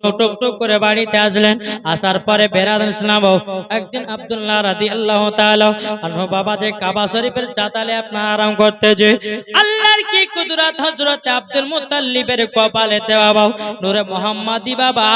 টুক টুক করে বাড়িতে আসলেন। আসার পরে বেরাদান ইসলাম একদিন আব্দুল্লাহ রাদিয়াল্লাহু তাআলা আনহু বাবা যে কাবা শরীফের চাতালে আপনার আরাম করতেছে, আল্লাহর কি কুদরত, হযরত আব্দুল মুত্তালিবের কপালে দেওয়া নূরে মুহাম্মাদি বাবা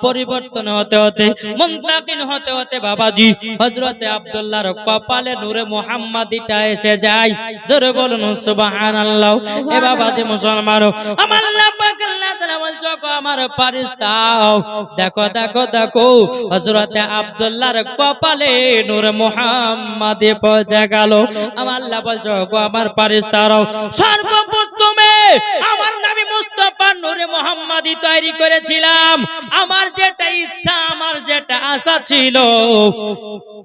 পরিবর্তন হতে হতে মুনতাকিন হতে হতে বাবাজি হযরত আব্দুল্লাহর কপালে নূরে মুহাম্মাদিটা এসে যায়। জোরে বলুন সুবহানাল্লাহ। এ বাবাজি মুসলমান, আমার আল্লাহ পাক আল্লাহ তাআলা বলছো আমার ফারিস্তাও দেখো দেখো দেখো হযরত আব্দুল্লাহর কপালে নূরে মুহাম্মাদি পৌঁছে গেল। আমার আল্লাহ বলছো আমার ফারিস্তারাও সর্বপ্রথমে আমার নবী মুস্তাফা নূরে মুহাম্মাদি তৈরি করেছিলাম। আমার যেটা ইচ্ছা, আমার যেটা আশা ছিল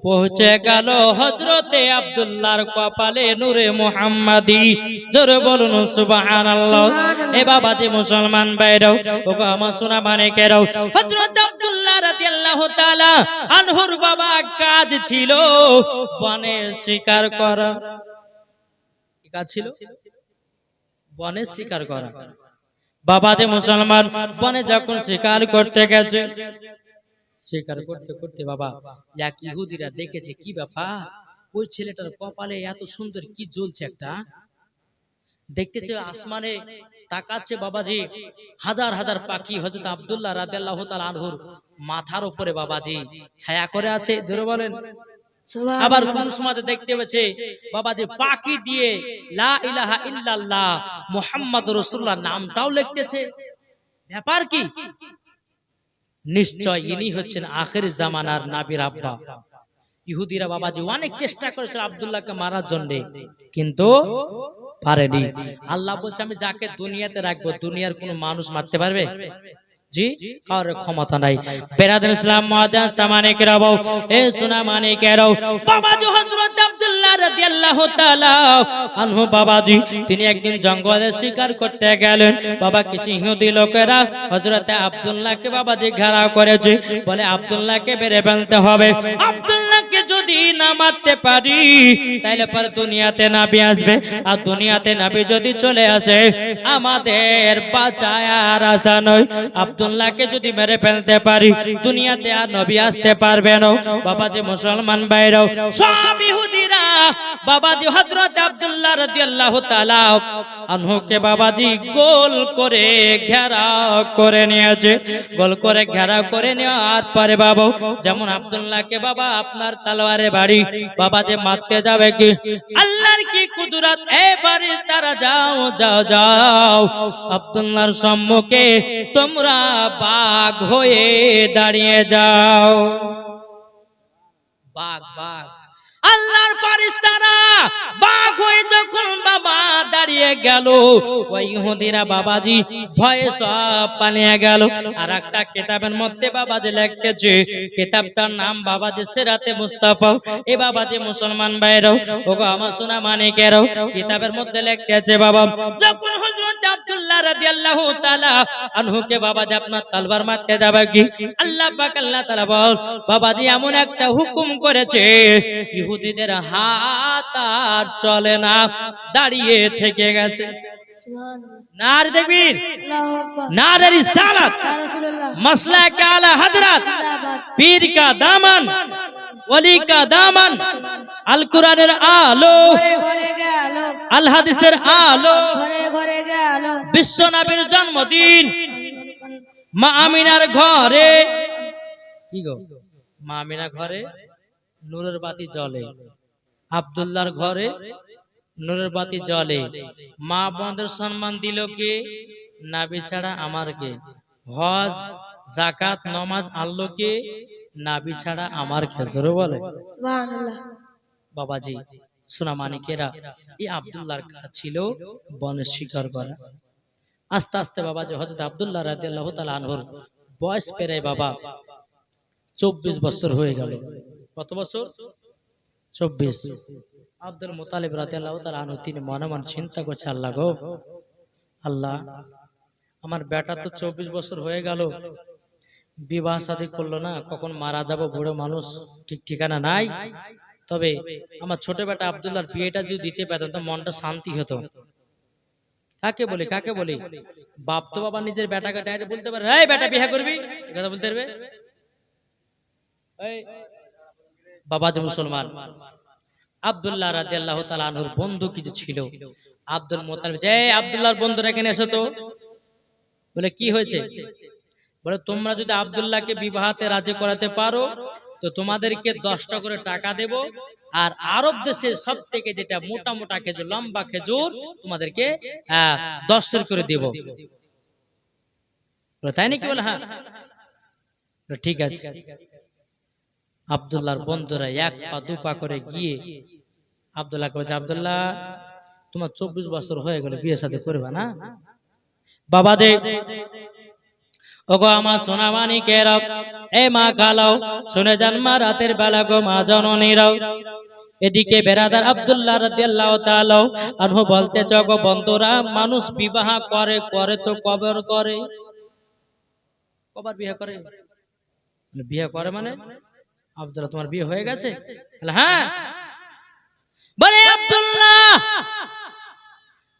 পৌঁছে গেল হযরতে আব্দুল্লাহর কপালে নূরে মুহাম্মাদি। জোরে বলুন সুবহানাল্লাহ। এ বাবাজি মুসলমান ভাইরাও, ওগো আমার সোনা মানিকেরাও, হযরত আব্দুল্লাহ রাদিয়াল্লাহু তাআলা আনহুর বাবা কাজ ছিল বনে শিকার করা। কি কাজ ছিল? বনে শিকার করা। বাবাজি মুসলমান বনে যখন শিকার করতে গেছে, শিকার করতে করতে বাবা এক ইহুদিরা দেখেছে কি ব্যাপার, ওই ছেলেটার কপালে এত সুন্দর কি জ্বলছে, একটা দেখতেছে আসমানে তাকাচ্ছে বাবাজি, হাজার হাজার পাখি হযরত আব্দুল্লাহ রাদিয়াল্লাহু তাআলা আনহুর মাথার উপরে বাবাজি ছায়া করে আছে। জোরে বলেন। আবার কোন সময় দেখতে পেয়েছে বাবাজি পাখি দিয়ে লা ইলাহা ইল্লাল্লাহ মুহাম্মাদুর রাসূলুল্লাহ নামটাও লিখতেছে। ব্যাপার কি? নিশ্চয় ইনি হচ্ছেন আখির জামানার নবীর আব্বা। ইহুদিরা বাবাজি অনেক চেষ্টা করেছিল আব্দুল্লাহকে মারার জন্য, কিন্তু পারেনি। আল্লাহ বলছে আমি যাকে দুনিয়াতে রাখবো দুনিয়ার কোনো মানুষ মারতে পারবে? জি, কার ক্ষমতা নাই। বেরাদান ইসলাম মুআজ্জাজ সামানিকেরাও, এ সোনা মানিকেরাও, বাবাজি হযরত আব্দুল্লাহ রাদিয়াল্লাহু তাআলা আনহু বাবাজি তিনি একদিন জঙ্গলে শিকার করতে গেলেন। বাবা কিছু ইহুদি লোকেরা হযরত আব্দুল্লাহকে বাবাজি ঘেরাও করেছে, বলে আব্দুল্লাহকে মেরে ফেলতে হবে। আব্দুল্লাহকে যদি না মারতে পারি তাহলে পর দুনিয়াতে নবী আসবে, আর দুনিয়াতে নবী যদি চলে আসে আমাদের বাঁচায় আর আশা নয়। আব্দুল্লাহকে যদি মেরে ফেলতে পারি দুনিয়াতে আর নবী আসতে পারবে না। বাবাজি মুসলমান ভাইরাও, সব ইহুদিরা বাবাজি হযরত আব্দুল্লাহ রাদিয়াল্লাহু তাআলা আনহুকে বাবাজি গোল করে ঘেরাও করে নিয়েছে। গোল করে ঘেরাও করে নেওয়ার পরে বাবা যেমন আব্দুল্লাহকে বাবা আপনার তলোয়ারে বাড়ি বাবাজি মারতে যাবে কি আল্লাহর কি কুদরত, এ ফারিস্তারা যাও যাও যাও আব্দুল্লাহর সম্মুখে তোমরা বাঘ হয়ে দাঁড়িয়ে যাও। বাঘ বাঘ আল্লাহর ফারিস্তারা বাঘ হয়ে যখন বাবা দাঁড়িয়ে গেল, ওই ইহুদিরা বাবাজি ভয়ে সব পালিয়ে গেল। আর একটা কিতাবের মধ্যে বাবাজি লিখতেছে, কিতাবটার নাম বাবাজি সিরাতে মুস্তাফা। এ বাবাজি মুসলমান ভাইরাও, ওগো আমার সোনা মানিকেরাও, কিতাবের মধ্যে লিখতেছে বাবা যখন হযরত আব্দুল্লাহ রাদিয়াল্লাহু তাআলা আনহুকে বাবাজি আপনার তলবার মারতে যাবে কি আল্লাহ পাক আল্লাহ তাআলা বল বাবাজি এমন একটা হুকুম করেছে ইহুদিদের হাত আর চলে না, দাঁড়িয়ে থেকে গেছে। নারে তাকবীর, নারে রিসালাত, মাসলাক আলা হযরত, পীর কা দামন, ওলি কা দামন, আল কোরআনের আলো, আল হাদিসের আলো, বিশ্ব নবীর জন্মদিন, মা আমিনার ঘরে কি গো, মা আমিনার ঘরে নূরের বাতি জ্বলে, আব্দুল্লাহর ঘরে নূরের বাতি জ্বলে। মা বোনদের সম্মান দিল কে? নবী ছাড়া আমার কে? হজ যাকাত নামাজ আল্লাহ কে? নবী ছাড়া আমার কে? জোরে বলে সুবহানাল্লাহ। বাবাজি সোনা মানিকেরা, এই আব্দুল্লাহর কাজ ছিল বনে শিকার করা। আস্তে আস্তে বাবাজি হযরত আব্দুল্লাহ রাদিয়াল্লাহু তাআলা আনহুর বয়স পেরে বাবা 24 বছর হয়ে গেল। কত বছর? 24। আব্দুল মুত্তালিব রাদিয়াল্লাহু তাআলা আনহু তিনি মনে মনে চিন্তা করছে, আল্লাহ গো আল্লাহ, আমার বেটা তো 24 বছর হয়ে গেল, বিবাহ শাদী করলো না, কখন মারা যাব, বুড়ো মানুষ, ঠিক ঠিকানা নাই। তবে আমার ছোট বেটা আব্দুল্লাহর বিয়েটা যদি দিতে পারতাম তো মনটা শান্তি হতো। কাকে বলি? বাপ তো বাবা নিজের বেটাকে ডাইরেক্ট বলতে পারে, এই বেটা বিয়ে করবি, কথা বলতে পারবে? বাবা যে মুসলমান, আব্দুল্লাহ রাদিয়াল্লাহু তাআলা আনহুর বন্ধু কিছু ছিল, আব্দুল মুত্তালিব, যে আব্দুল্লাহর বন্ধুরা এখানে এসো তো। বলে কি হয়েছে? বলে তোমরা যদি আব্দুল্লাহকে বিবাহতে রাজি করাতে পারো তো তোমাদেরকে 10টা করে টাকা দেব, আর আরব দেশে সব থেকে যেটা মোটা মোটা খেজুর, লম্বা খেজুর, তোমাদেরকে 10 করে দেব। তাই নাকি? বলে হ্যাঁ, ঠিক আছে। আব্দুল্লাহর বন্ধুরা 1 পা 2 পা করে গিয়ে আব্দুল্লাহকে বলছে, আব্দুল্লাহ তোমার 24 বছর হয়ে গেল, বিয়ে শাদী করবে না? বাবা দে, ওগো আমার সোনা মানিকেরা, এ মা কালাও শুনে যান মা, রাতের বেলা গো মা জননীরাও। এদিকে বেরাদার আব্দুল্লাহ রাদিয়াল্লাহু তাআলা আনহু বলতেছে, গো বন্ধুরা, মানুষ বিবাহ করে করে তো কবর করে। কবার বিয়ে করে? বিয়ে করে মানে আব্দুল্লাহ তোমার বিয়ে হয়ে গেছে? হ্যাঁ। বলে আব্দুল্লাহ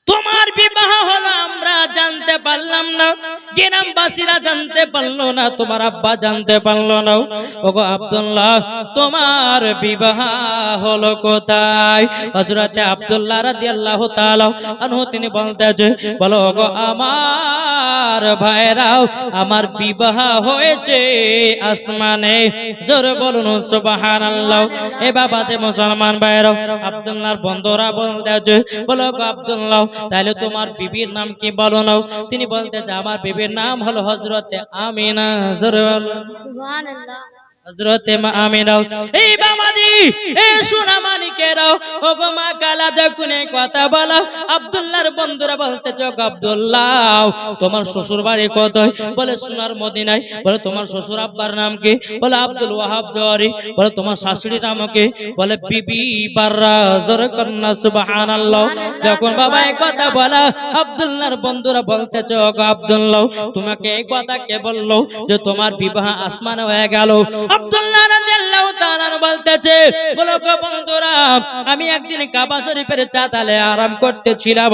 তোমার বিবাহ হলো আমরা জানতে পারলাম না, গ্রামবাসীরা জানতে পারলো না, তোমার আব্বা জানতে পারলো না। ওগো আব্দুল্লাহ তোমার বিবাহ হলো কোথায়? হযরতে আব্দুল্লাহ রাদিয়াল্লাহু তাআলা আনহু তিনি বলতেছে, বলো ওগো আমার ভাইরাও, আমার বিবাহ হয়েছে আসমানে। জোরে বলুন সুবহানাল্লাহ। এ বাবাতে মুসলমান ভাইরাও, আব্দুল্লাহর বন্ধুরা বলতেছে, বলো গো আব্দুল্লাহ তাহলে তোমার বিবির নাম কি বলো না? তিনি বলতে যে আমার বিবির নাম হলো হযরতে আমিনা। সুবহানাল্লাহ। হযরতে আমিনা। এই বাবাজি, এই সোনা মানিকেরাও, ওগো মা কালা দেখুন এই কথা বলা। আব্দুল্লাহর বন্ধুরা বলতেছে, ওগো আব্দুল্লাহ তোমার শ্বশুর বাড়ি কোথায়? বলে সোনার মদিনায়। বলে তোমার শ্বশুর আব্বার নাম কি? বলে আব্দুল ওয়াহাব জওয়ারি। বলে তোমার শাশুড়ির নাম কি? বলে বিবি বাররা। জোরে কন্না সুবহানাল্লাহ। যখন বাবা এই কথা বলা, আব্দুল্লাহর বন্ধুরা বলতেছে, ওগো আব্দুল্লাহ তোমাকে এই কথা কে বললো যে তোমার বিবাহ আসমানে হয়ে গেল? আব্দুল্লাহ রাদিয়াল্লাহু তাআলা বলতেছে, বলো গো বন্ধুরা, আমি একদিন কাবা শরীফের চাতালে আরাম করতেছিলাম,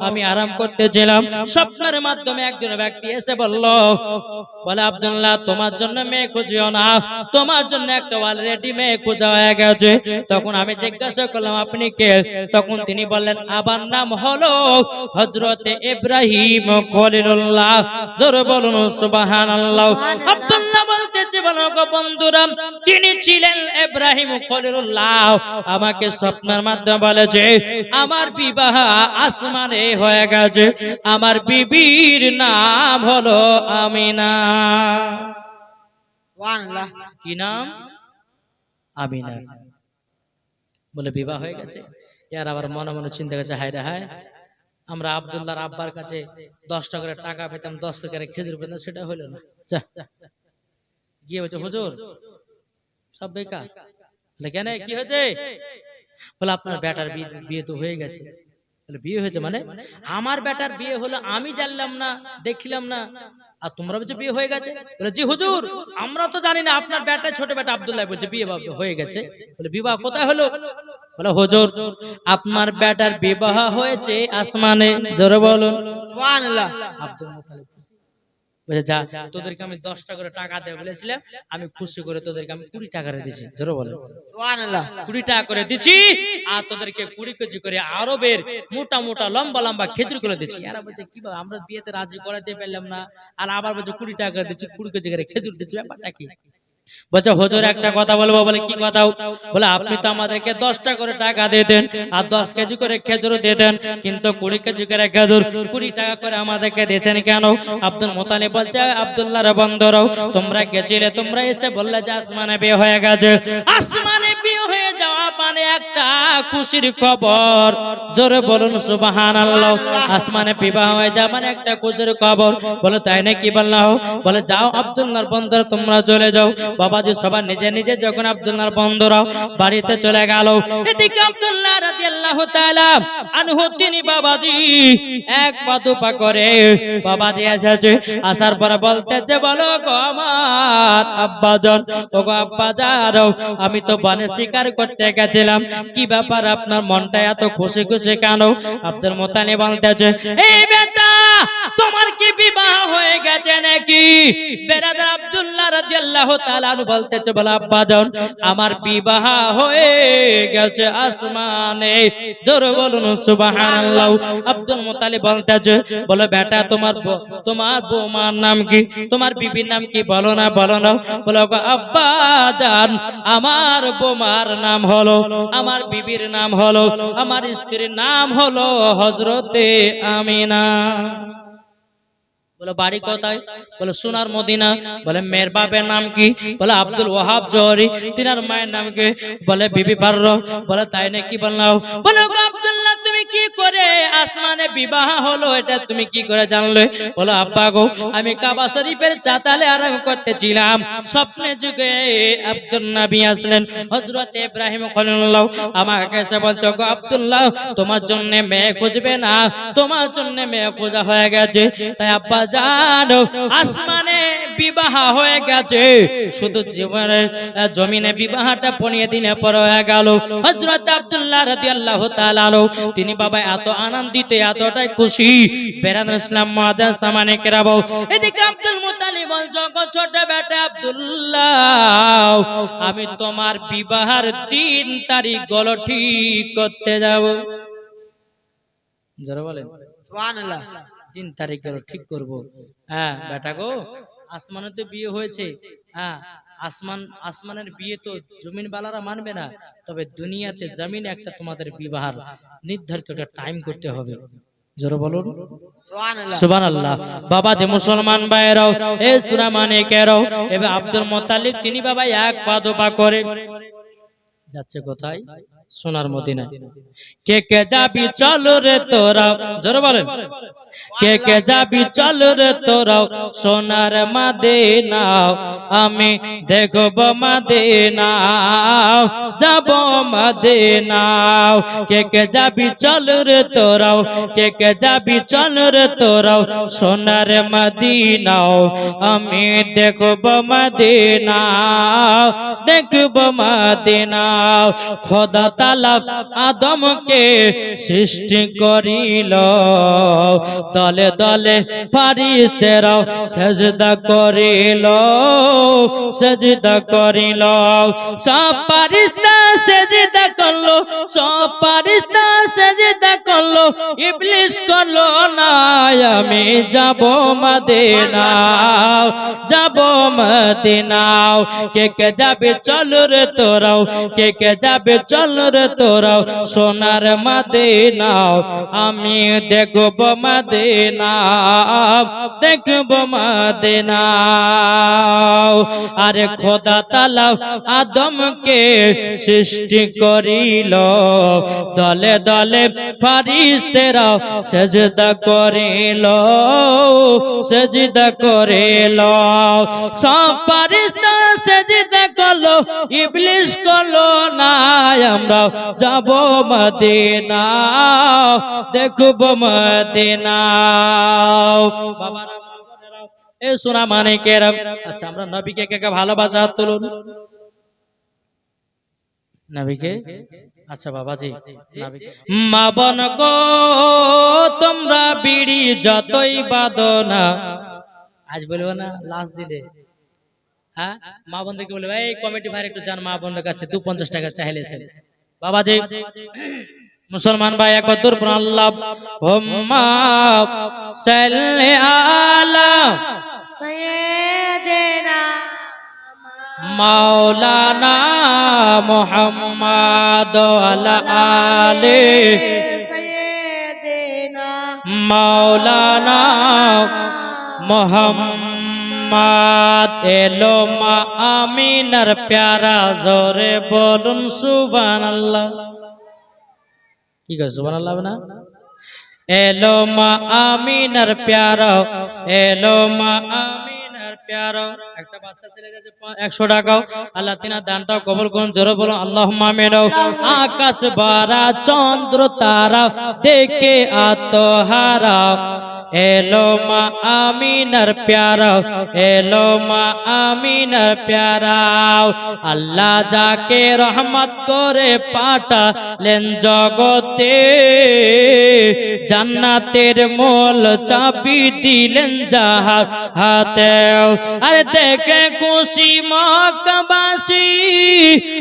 আমি আরাম করতেছিলাম, স্বপ্নের মাধ্যমে একজন ব্যক্তি এসে বলল, বলে আব্দুল্লাহ তোমার জন্য মেয়ে খুঁজিও না, তোমার জন্য একটা অলরেডি মেয়ে খোঁজা হয়ে গেছে। তখন আমি জিজ্ঞাসা করলাম আপনি কে? তখন তিনি বললেন আমার নাম হলো হযরতে ইব্রাহিম খলিলুল্লাহ। জোরে বলুন সুবহানাল্লাহ। আব্দুল্লাহ বলতেছে, বলো গো বন্ধুরা, তিনি ছিলেন ইব্রাহিম খলিলুল্লাহ। আমাকে স্বপ্নের মাধ্যমে বলেছে আমার বিবাহ আসমানে হয়ে গেছে, আমার বিবির নাম হলো আমিনা। সুবহানাল্লাহ। কি নাম? আমিনা। বলে বিবাহ হয়ে গেছে। এর আবার মনে মনে চিন্তা করছে, হায় রে হায়, আমরা আব্দুল্লাহর আব্বার কাছে 10টা করে টাকা পেতাম, 10 করে খেজুর পেতাম, সেটা হলো না। গিয়ে বলছে হুজুর সব বেকার। কেন কি হয়েছে? বলে আপনার বেটার বিয়ে তো হয়ে গেছে। বলে বিয়ে হয়েছে মানে? আমার বেটার বিয়ে হলো আমি জানলাম না, দেখলাম না, আর তোমরা বলছো বিয়ে হয়ে গেছে? বলে জি হুজুর আমরা তো জানি না, আপনার বেটা ছোট বেটা আব্দুল্লাহ বলছে বিয়ে হয়ে গেছে। বলে বিবাহ কোথায় হলো? বলে হুজুর আপনার বেটার বিবাহ হয়েছে আসমানে। জোরে বলুন সুবহানাল্লাহ। আব্দুল মুত্তালিব বলে যা, তোদেরকে আমি 10টা করে টাকা দেব বলেছিলাম, আমি খুশি করে তোদেরকে আমি 20 টাকা করে দিয়েছি। জোরে বলেন সুবহানাল্লাহ। 20 টাকা করে দিচ্ছি, আর তোদেরকে 20 কেজি করে আরবের মোটা মোটা লম্বা লম্বা খেজুর করে দিচ্ছি। এরা বলছে কি বাবা, আমরা বিয়েতে রাজি করাতে পারলাম না, আর আবার বলছে 20 টাকা করে দিচ্ছি, 20 কেজি করে খেজুর দিচ্ছি, ব্যাপারটা কি? বলছে হুজুর একটা কথা বলবো। বলে কি কথা? বলে আপনি তো আমাদেরকে 10টা করে টাকা দিতেন আর 10 কেজি করে খেজুর দিতেন, কিন্তু 20 কেজি করে খেজুর 20 টাকা করে আমাদেরকে দিয়েছেন কেন? আব্দুল মুত্তালিব বলছে আব্দুল্লাহর বন্ধুরাও, তোমরা গেছিলে, তোমরা এসে বললে যে আসমানে বিয়ে হয়ে গেছে। আসমানে বিয়ে হয়ে যাওয়া মানে একটা খুশির খবর। জোরে বলুন সুবহানাল্লাহ। আসমানে বিবাহ হয়ে যাওয়া মানে একটা খুশির খবর। বলে তাই নাকি? বললাম। বলে যাও আব্দুল্লাহর বন্ধুরা তোমরা চলে যাও। বাবাজি সবার নিজে নিজে যখন আব্দুল্লাহর বন্ধুরা বাড়িতে চলে গেল, এদিকে আব্দুল্লাহ রাদিয়াল্লাহু তাআলা আনহু তিনি বাবাজি 1 পা 2 পা করে বাবাজি এসেছে। আসার পরে বলতেছে, বলো গো আমার আব্বাজান, ওগো আব্বাজান, আমি তো বনে শিকার করতে গেছিলাম, দিলাম। কি ব্যাপার আপনার মনটা এত খুশি খুশি কেন? আব্দুল মুত্তালিব বলতেছে, এই বেটা তোমার কি বিবাহ হয়ে গেছে নাকি? বেরাদার আব্দুল্লাহ রাদিয়াল্লাহু তাআলা বলতেছে, বলে আব্বাজান আমার বিবাহ হয়ে গেছে আসমানে। জোরে বলুন সুবহানাল্লাহ। আব্দুল মুত্তালিব বলতেছে, বলে বেটা তোমার বৌমার নাম কি, তোমার বিবির নাম কি, বলো না বলো না। বলে আব্বাজান আমার বৌমার নাম হলো, আমার বিবির নাম হলো, আমার স্ত্রীর নাম হলো হযরতে আমিনা। বলে বাড়ি কোথায়? বলে সোনার মদিনা। বলে মেয়ের বাপের নাম কি? বলে আব্দুল ওয়াহাব জহরি। তিনার মায়ের নাম কি? বলে বিবি বাররা। বলে তাই নাকি? বললাম। বলে আব্দুল্লাহ তুমি কি করে আসমানে বিবাহ হলো এটা তুমি কি করে জানলে? বলে আব্বা গো আমি কাবা শরীফের চাতালে আরাম করতেছিলাম, স্বপ্নে যুগে আব্দুল নবী আসলেন, হযরত ইব্রাহিম খলিলুল্লাহ আমার কাছে বলছো, গো আব্দুল্লাহ তোমার জন্য মেয়ে খুঁজবে না, তোমার জন্য মেয়ে খোঁজা হয়ে গেছে। তাই আব্বা জানো আসমানে বিবাহ হয়ে গেছে, শুধু জীবনের জমিনে বিবাহটা পড়িয়ে দিলে পর হয়ে গেল। হযরত আব্দুল্লাহ রাদিয়াল্লাহু তাআলা তিনি বাবা এত আনন্দিত, এতটাই খুশি। বেরাদার ইসলাম মুআদ্দাস সামানে কেরাবো, এদিকে আব্দুল মুত্তালিব বলছো, ছোট বেটা আব্দুল্লাহ আমি তোমার বিবাহের 3 তারিখ গলো ঠিক করতে যাব। যারা বলেন সুবহানাল্লাহ, 3 তারিখ গেল ঠিক করব। হ্যাঁ বেটা গো আসমানে তো বিয়ে হয়েছে, হ্যাঁ আসমানের বিয়ে তো জমিন বালারা মানবে না, তবে দুনিয়াতে জমিনে একটা তোমাদের বিবাহ নির্ধারিত একটা টাইম করতে হবে। জোরে বলুন সুবহানাল্লাহ। বাবা যে মুসলমান ভাইরাও এ সূরা মানিকেরাও, এবার আব্দুল মুত্তালিব তিনি বাবা এক পা দোপা করে যাচ্ছে কোথায়? সোনার মদিনা। কে কে যাবি চল রে তোরা, জোরে বলেন কে কে যাবি চল রে তোরা সোনার মদিনা, আমি দেখব মদিনা যাব মদিনা। কে কে যাবি চল রে তোরা, কে কে যাবি চল রে তোরা সোনার মদিনা, আমি দেখব মদিনা দেখব মদিনা। খোদা তাআলা আদমকে সৃষ্টি করিল, দলে দলে ফেরেশতারা সিজদা করিল, সিজদা করিল। সব ফেরেশতা সিজদা করলো, সব ফেরেশতা সিজদা করলো, ইবলিস করলো না। আমি যাব মদিনা যাব মদিনা। কে কে যাবে চল রে তোরাও, কে কে যাবে চল রে তোরাও সোনার মদিনা, আমি দেখব মদিনা দেখব মদিনা। আরে খোদা তাআলা আদমকে সৃষ্টি করিল, দলে দলে ফেরেশতারা সিজদা করিল, সিজদা করিল। সব ফেরেশতা সিজদা করলো, ইবলিস করলো না। আমরা যাব মদিনা দেখব মদিনা। বাবারা এ সোনা মানিকেরা, আচ্ছা আমরা নবীকে কে কে ভালোবাসা হাত তুলুন। নবীকে, আচ্ছা বাবাজি মা বোন গো তোমরা বিড়ি যতই বাঁধো না, আজ বলবো না লাস্ট দিলে, হ্যাঁ মা বোনদেরকে বলবে এই কমিটি ভাই একটু যান মা বোনদের কাছে 250 টাকা চাইলেছেন। বাবাজি মুসলমান ভাই একবার দূর পড়ুন, আল্লাহুম্মা সাল্লি আলা সাইয়্যিদিনা মাওলানা মুহাম্মাদ ওয়ালা আলি সাইয়্যিদিনা মাওলানা মুহাম্মাদ। এলো মা আমিনার প্যারা, জোরে বলুন সুবহানাল্লাহ। কি কয় সুবহানাল্লাহ না? এলো মা আমিনার প্যারা, এলো মা আমিনার প্যারা। একটা বাচ্চা চলে গেছে 100 টাকা, আল্লাহ তিনার দানটাও কবুল করুন। জোরে বলুন আল্লাহুম্মা আমিন। আকাশ ভরা চন্দ্র তারা দেখে আত্মহারা, এলো মা আমিনার প্যারা, এলো মা আমিনার প্যারা। আল্লাহ যাকে রহমত করে পাঠালেন জগতে, জান্নাতের মোল চাবি দিলেন যাহার হাতে। আর দেখে খুশি মক্কাবাসী,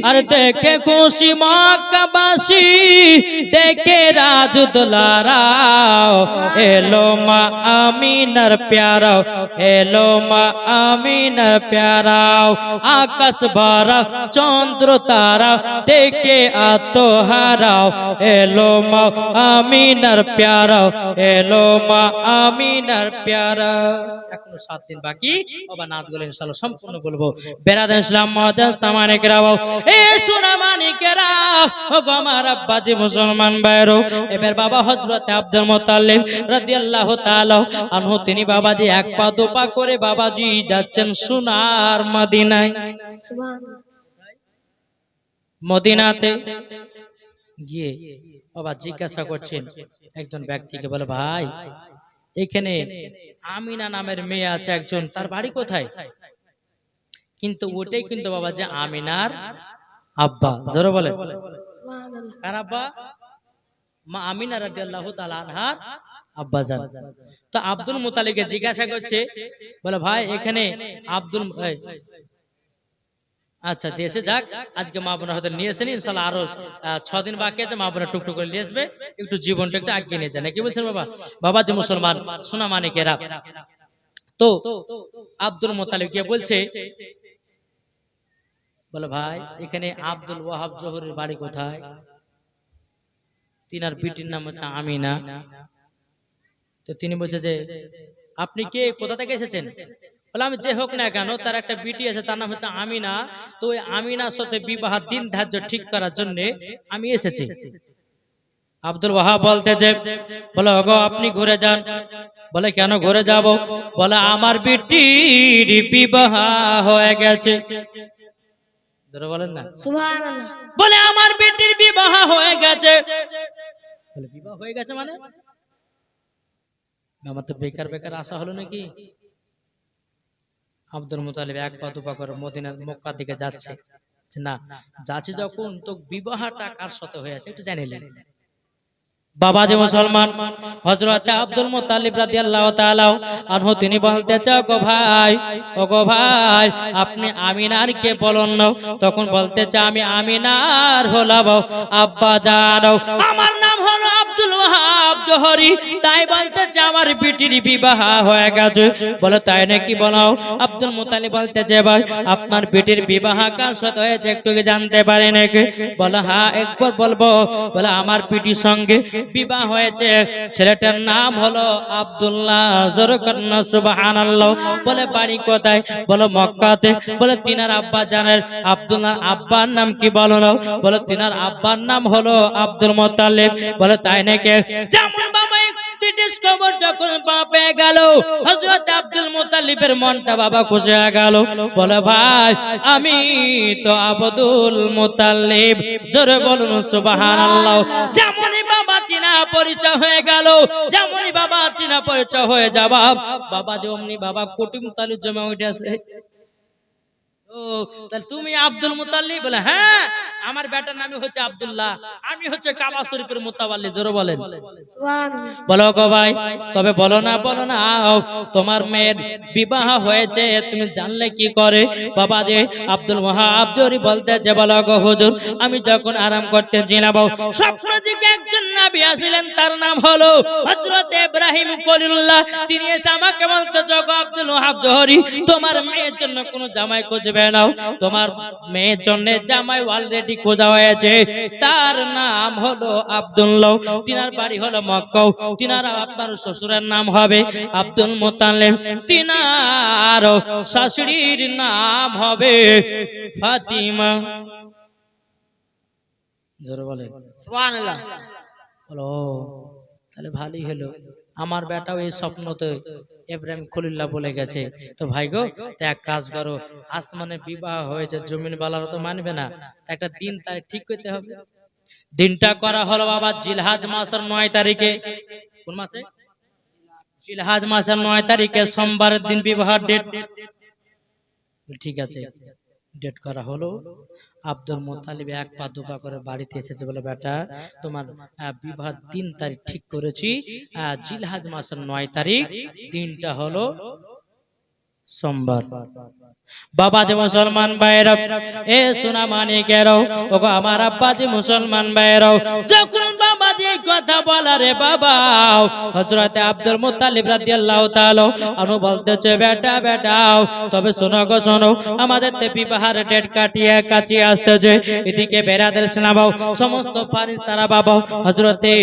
আর দেখে খুশি মক্কাবাসী, দেখে রাজদুলারাও, এলো মা আমিনার প্যারা, এলো মা আমিনার প্যারা। আকাশ ভরা চন্দ্র তারা দেখে আত্মহারাও, এলো মা আমিনার প্যারা, এলো মা আমিনার প্যারা। এখনো 7 দিন বাকি, বাবা নাচগুলো ইনশাআল্লাহ সম্পূর্ণ বলবো। বেরাদান ইসলাম মহাদান সামানিকেরাও, এ সোনা মানিকেরা, ও গো আমার আব্বাজি মুসলমান ভাইরো। এবার বাবা হযরত আব্দুল মুত্তালিব রাদিয়াল্লাহু তাআলা আনহু, তিনি বাবাজি এক পা দু পা করে বাবাজি যাচ্ছেন সোনার মদিনায়। সুবহানাল্লাহ। মদিনাতে গিয়ে বাবা জিজ্ঞাসা করছেন একজন ব্যক্তিকে, বলে ভাই এখানে আমিনা নামের মেয়ে আছে একজন, তার বাড়ি কোথায়? কিন্তু ওটাই কিন্তু বাবা যে আমিনার আব্বা। জোরে বলে সুবহানাল্লাহ। কার আব্বা? মা আমিনা রাদিয়াল্লাহু তাআলা আনহার আব্বা জান। তো আব্দুল মুত্তালিবকে জিজ্ঞাসা করছে, বলে ভাই এখানে আব্দুল, আচ্ছা দেশে যাক, আজকে মা বোনা হয়তো নিয়ে আসেনি, ইনশাআল্লাহ আরো 6 দিন বাকি আছে, মা বোনা টুকটুক করে নিয়ে আসবে, একটু জীবনটা একটু আগে নিয়ে যায়। কি বলছেন বাবা? বাবা যে মুসলমান সোনা মানিকেরা, তো আব্দুল মুত্তালিব কে বলছে, বলে ভাই এখানে আব্দুল ওয়াহাব জোহরের বাড়ি কোথায়? তিনার বিটির নাম হচ্ছে আমিনা। তো তিনি বলছে যে আপনি কে, কোথা থেকে এসেছেন? বলে আমি যে হোক না কেন, তার একটা বিটি আছে, তার নাম হচ্ছে আমিনা, তো ওই আমিনার সাথে বিবাহ দিন ধার্য ঠিক করার জন্য আমি এসেছি। আব্দুল ওয়াহাব বলতেছে, বলে ওগো আপনি ঘুরে যান। বলে কেন ঘুরে যাব? বলে আমার বিটির বিবাহ হয়ে গেছে। জোরে বলেন না সুবহানাল্লাহ। বলে আমার বিটির বিবাহ হয়ে গেছে। বলে বিবাহ হয়ে গেছে মানে? আমার তো বেকার বেকার আশা হলো নাকি? আব্দুল মুত্তালিব এক পা দু পা করে মদিনা মক্কার দিকে যাচ্ছে। না যাচ্ছে যখন, তো বিবাহটা কার সাথে হয়েছে একটু জানিলেন। বাবা যে মুসলমান হযরত আব্দুল মুত্তালিব রাদিয়াল্লাহু তাআলা আনহু, তিনি বলতেছে ওগো ভাই, ওগো ভাই আপনি আমিনার কে বলুন না। তখন বলতেছে আমি আমিনার হলাম আব্বা জান, আমার নাম হলো আব্দুল ওয়াহাব জোহরি, তাই বলতেছে আমার বিটির বিবাহ হয়ে গেছে। বলে তাই নাকি? বলো। আব্দুল মুত্তালিব বলতেছে ভাই আপনার বিটির বিবাহ কার সাথে হয়েছে একটু কি জানতে পারি নাকি? বলে হ্যাঁ একবার বলবো। বলে আমার বিটির সঙ্গে বিবাহ হয়েছে, ছেলেটার নাম হলো আব্দুল্লাহ। জোরে কন্না সুবহানাল্লাহ। বলে বাড়ি কোথায়? বলে মক্কাতে। বলে তিনার আব্বা জানেন আব্দুল্লাহর আব্বার নাম কি? বলো না। বলে তিনার আব্বার নাম হলো আব্দুল মুত্তালিব। বলে তাই নাকি? যেমন বাবা খবর যখন পেয়ে গেল, হযরত আব্দুল মুত্তালিবের মনটা বাবা খুশি হয়ে গেল। বলে ভাই আমি তো আব্দুল মুত্তালিব। জোরে বলুন সুবহানাল্লাহ। যেমনই বাবা চিনা পরিচয় হয়ে গেল, যেমনই বাবা চিনা পরিচয় হয়ে যাবা, বাবা যে অমনি বাবা কুটুম তালু জমা উঠেছে। ও তাহলে তুমি আব্দুল মুত্তালিব? বলে হ্যাঁ আমার বেটার নাম হচ্ছে আব্দুল্লাহ, আমি হচ্ছে কাবা শরীফের মুতাওয়াল্লি। জোরে বলেন সুবহানাল্লাহ। বলো গো ভাই তবে বলো না, বলো না তোমার মেয়ের বিবাহ হয়েছে তুমি জানলে কি করে? বাবা যে আব্দুল ওয়াহাব জোহরি বলতেছে, বলো গো হুজুর আমি যখন আরাম করতে জিনাব, স্বপ্নে দিকে একজন নবী আসলেন, তার নাম হলো হযরত ইব্রাহিম খলিলুল্লাহ। তিনি এসে আমাকে বলতে, গো আব্দুল ওয়াহাব জোহরি তোমার মেয়ের জন্য কোনো জামাই খুঁজবে নাও, তোমার মেয়ের জন্য জামাই অলরেডি খোঁজা হয়েছে, তার নাম হলো আব্দুল্লাহ, তিনার বাড়ি হলো মক্কা, তিনার আপনার শ্বশুরের নাম হবে আব্দুল মুত্তালিব, তিনার শাশুড়ির নাম হবে ফাতিমা। জোরে বলে সুবহানাল্লাহ। বলো তাহলে ভালোই হলো, আমার বেটাও এই স্বপ্নতে ইব্রাহিম খলিলুল্লাহ বলে গেছে। তো ভাই গো তা এক কাজ করো, আসমানে বিবাহ হয়েছে, জমিন বালার তো মানবে না, একটা দিন তারিখ ঠিক করতে হবে। দিনটা করা হলো বাবা জিলহাজ মাসের 9 তারিখে। কোন মাসে? জিলহজ মাসের 9 তারিখে সোমবারের দিন বিবাহ ডেট, ঠিক আছে ডেট করা হলো। আব্দুল মুত্তালিব এক পা দুপা করে বাড়িতে এসেছে, বলে বেটা তোমার বিবাহ 3 তারিখ ঠিক করেছি, জিলহজ মাসের 9 তারিখ, দিনটা হলো সোমবার। বাবাজি মুসলমান ভাইরা, এ সোনা মানিকেরাও, ওগো আমার আব্বাজি মুসলমান ভাইরাও, যখন বাবাজি কথা বলা রে বাবা, হযরতে আব্দুল মুত্তালিব রাদিয়াল্লাহু তাআলা আনহু বলতেছে, বেটা বেটাও তবে শোনো গো শোনো, আমাদের তে বিবাহের ডেট কাটিয়ে আসতেছে, এদিকে বেরাদের শোনাবো সমস্ত ফারিস্তারা বাবা হযরতে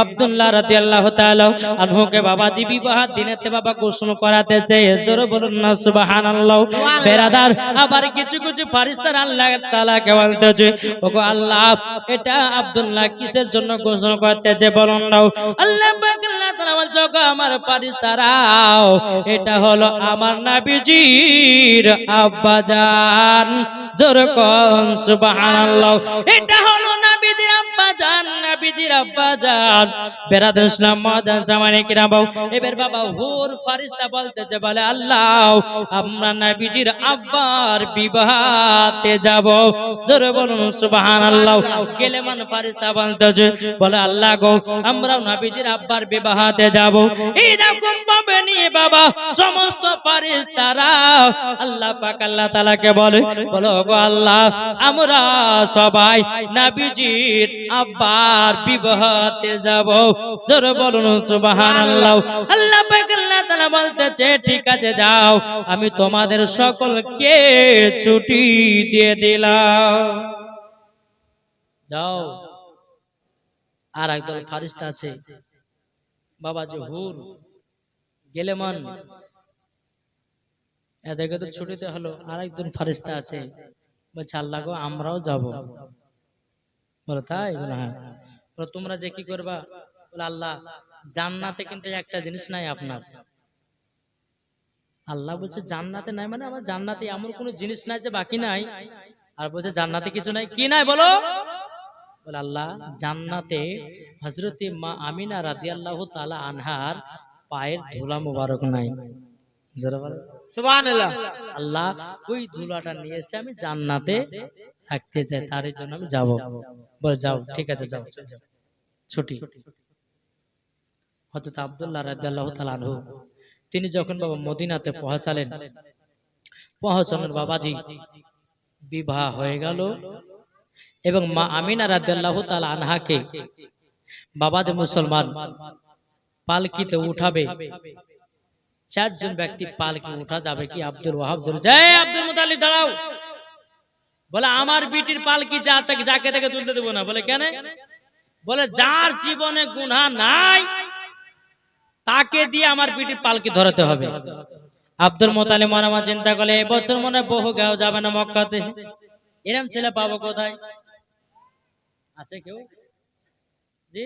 আব্দুল্লাহ রাদিয়াল্লাহু তাআলা আনহুকে বাবাজি বিবাহের দিনেতে বাবা গোসল করাতেছে। জোরে বলুন না সুবহানাল্লাহ। বেরাদার আবার কিছু কিছু ফারিস্তারা আল্লাহ তাআলাকে বলতেছে, ওগো আল্লাহ এটা আব্দুল্লাহ কিসের জন্য গোসল করতেছে বলুন নাও। আল্লাহ পাক আল্লাহ তাআলা বলছে, ওগো আমার ফারিস্তারাও, এটা হলো আমার নবীজির আব্বাজান। জোরে কোন সুবহানাল্লাহ। এটা হলো নবীজির আব্বাজান, নবীজির আব্বাজান। বেরাদার ইসলাম মাদান জামানে কিরাম, এবার বাবা হুর ফারিস্তা বলতেছে, বলে আল্লাহ আমরা নবীজির আব্বার বিবাহতে যাব। জোরে বলুন সুবহানাল্লাহ। গেলেমান ফারিস্তা বলতেছে, বলে আল্লাহ গো আমরা নবীজির আব্বার বিবাহতে যাব। এইরকম ভাবে নিয়ে বাবা সমস্ত ফারিস্তারা আল্লাহ পাক আল্লাহ তাআলাকে বলে, বলো গো আল্লাহ আমরা সবাই নবীজির আব্বার বিবাহতে যাব। জোরে বলুন সুবহানাল্লাহ। আল্লাহ পাক আল্লাহ তাআলা বলতেছে, ঠিক আছে যাও, আমি তোমাদের সকলকে ছুটি দিয়ে দিলাম, যাও। আর একদল ফারিস্তা আছে বাবাজি হুর গেলেমান, এদেরকে তো ছুটিতে হলো। আর একজন ফারিস্তা আছে বলছে, আল্লাহ গো আমরাও যাব। বলো তাই? বলে হ্যাঁ। বলো তোমরা যে কি করবা? বলে আল্লাহ জান্নাতে কিন্তু একটা জিনিস নাই আপনার। আল্লাহ বলছে জান্নাতে নাই মানে আমার জান্নাতে এমন কোন জিনিস নাই যে বাকি নাই। আর বলছে জান্নাতে কিছু নাই, কি নাই বলো? বলে আল্লাহ জান্নাতে হযরতে মা আমিনা রাদিয়াল্লাহু তাআলা আনহার পায়ের ধুলা মোবারক নাই। যারা বলে সুবহানাল্লাহ। আল্লাহ ওই ধুলাটা নিয়ে এসে আমি জান্নাতে থাকতে চাই, তার জন্য আমি যাব। বলে যাও, ঠিক আছে যাও, ছুটি। হযরত আব্দুল্লাহ রাদিয়াল্লাহু তাআলা আনহু তিনি যখন বাবা মদিনাতে পৌঁছালেন, পৌঁছানোর বাবাজি বিবাহ হয়ে গেল এবং মা আমিনা রাদিয়াল্লাহু তাআলা আনহাকে বাবাজি মুসলমান পালকিতে উঠাবে। 4 জন ব্যক্তি পালকি উঠা যাবে কি? আব্দুল ওয়াহাব জয় আব্দুল মুতালিব দাঁড়াও। বলে আমার বিটির পালকি যাকে তাকে তুলতে দেব না। বলে কেন? বলে যার জীবনে গুনাহ নাই তাকে দিয়ে আমার বিটির পালকি ধরাতে হবে। আব্দুল মুতালিব মনে মনে চিন্তা করলে এবছর মনে বহু গাও যাবে না মক্কাতে, এরকম ছেলে পাবো কোথায়? আছে কেউ? জি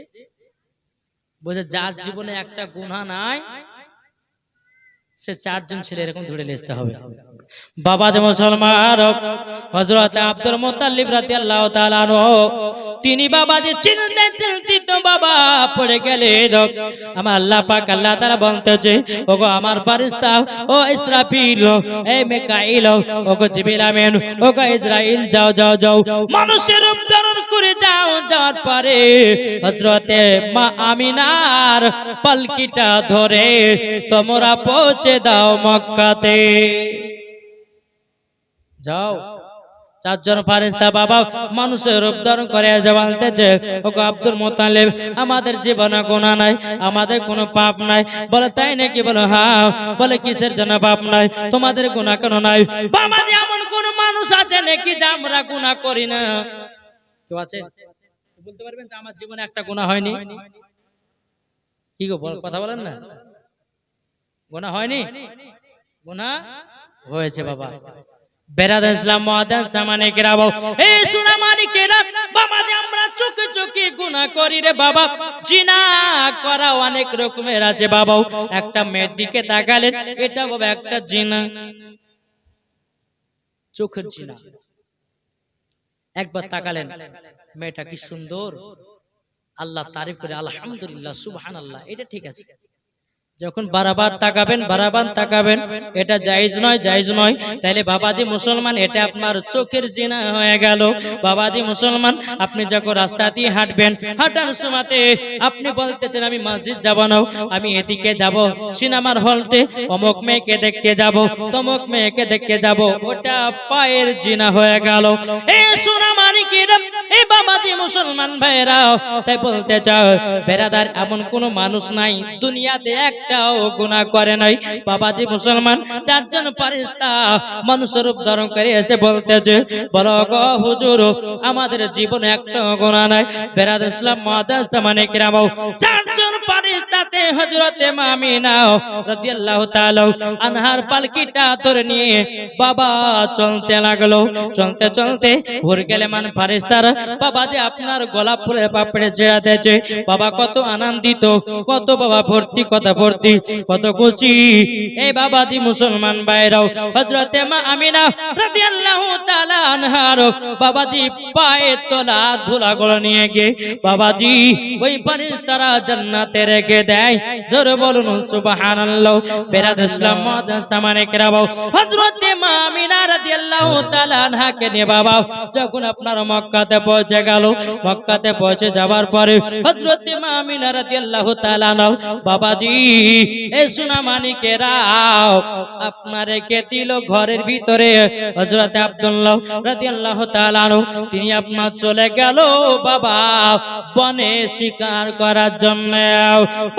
বুঝে যার জীবনে একটা গুনাহ নাই সে 4 জন ছেলে এরকম ধরে নিতে হবে। বাবা যে মুসলমান হযরত আব্দুল মুত্তালিব রাদিয়াল্লাহু তাআলা আনহু তিনি বাবা যে চিন্তিত বাবা পড়ে গেলেন। আমার আল্লাহ পাক আল্লাহ তাআলা বলতেছে, ওগো আমার ফেরেশতা, ও ইসরাফিল, এ মিকাইল, ওগো জিবরিল আমিন, ওগো ইসরাইল, যাও যাও যাও মানুষের রূপ ধারণ করে যাও। যাওয়ার পরে হযরতে মা আমিনার পালকিটা ধরে তোমরা পৌঁছে দাও মক্কাতে। যাও। 4 জন ফেরেশতা বাবা মানুষের রূপ ধারণ করে এসে বলতেছে, ওগো আব্দুল মুত্তালিব আমাদের জীবনে গুনাহ নাই, আমাদের কোনো পাপ নাই। বলে তাই নাকি? বলে হ্যাঁ। বলে কিসের জন্য পাপ নাই? তোমাদের গুনাহ কেন নাই? বাবা যে এমন কোন মানুষ আছে নাকি যে আমরা গুনাহ করি না? কেউ আছে বলতে পারবেন যে আমার জীবনে একটা গুনাহ হয়নি? কি গো কথা বলেন না, গুনাহ হয়নি? গুনাহ হয়েছে বাবা। বেরাদার ইসলাম মুআদ্দান জামানে কিরাম, এই সোনা মানিকেরা বাবা যে আমরা চোখে চোখে গুনাহ করি রে বাবা। জিনা করা অনেক রকমের আছে বাবা। একটা মেয়ের দিকে তাকালেন, এটা বাবা একটা জিনা, চোখের জিনা। একবার তাকালেন, মেয়েটা কি সুন্দর, আল্লাহ তারিফ করে আলহামদুলিল্লাহ সুবহানাল্লাহ, এটা ঠিক আছে। যখন বারবার তাকাবেন এটা জায়েজ নয় তাহলে বাবাজি মুসলমান এটা আপনার চোখের জিনা হয়ে গেল। বাবাজি মুসলমান আপনি যখন রাস্তা দিয়ে হাঁটবেন, হাঁটার সময়তে আপনি বলতেছেন আমি মসজিদ যাব না, আমি এদিকে যাব সিনেমার হলতে, অমুক মেয়েকে দেখতে যাব, তমুক মেয়েকে দেখতে যাব, ওটা পায়ের জিনা হয়ে গেল। এই সোনা মানিকেরা, এই বাবাজি মুসলমান ভাইরা, তাই বলতে চাও বেরাদার এমন কোন মানুষ নাই দুনিয়াতে একটাও গুনাহ করে নাই। বাবাজি মুসলমান চারজন ফেরেশতা মানুষের রূপ ধারণ করে এসে বলতেছে বলো গো হুজুর আমাদের জীবনে একটা গুনাহ নাই। বেরাদার ইসলাম মুআদ্দাস জামানে কিরাম, চারজন ফেরেশতাতে হযরতে আমিনা রাদিয়াল্লাহু তাআলা আনহার পালকিটা ধরে নিয়ে বাবা চলতে লাগলো। চলতে চলতে ভোর গেলে মান ফেরেশতারা বাবাজি আপনার গোলাপ ফুলের পাপড়ে ছেড়াতেছে। বাবা কত আনন্দিত, কত বাবা ভর্তি, কথা ভর্তি, কত খুশি। এই বাবাজি মুসলমান ভাইরাও হযরতে মা আমিনা রাদিয়াল্লাহু তাআলা আনহার বাবাজি পায়ে তোলা ধুলাগুলো নিয়ে গিয়ে বাবাজি ওই ফেরেশতারা জান্নাতে রেখে দেয়। জোরে বলুন সুবহানাল্লাহ। বেরাদ ইসলাম মুআদ্দাস জামানে কিরাম, হযরতে মা আমিনা রাদিয়াল্লাহু তাআলা আনহাকে নিয়ে বাবা যখন আপনার মক্কাতে পৌঁছে গেল, মক্কাতে পৌঁছে যাওয়ার পরে হযরতে মা আমিনা রাদিয়াল্লাহু তাআলা আনহা বাবাজি এই সোনা মানিকেরা আপনার রেখে দিল ঘরের ভিতরে। হযরতে আব্দুল্লাহ রাদিয়াল্লাহু তাআলা আনহু তিনি আপনার চলে গেল বাবা বনে শিকার করার জন্য।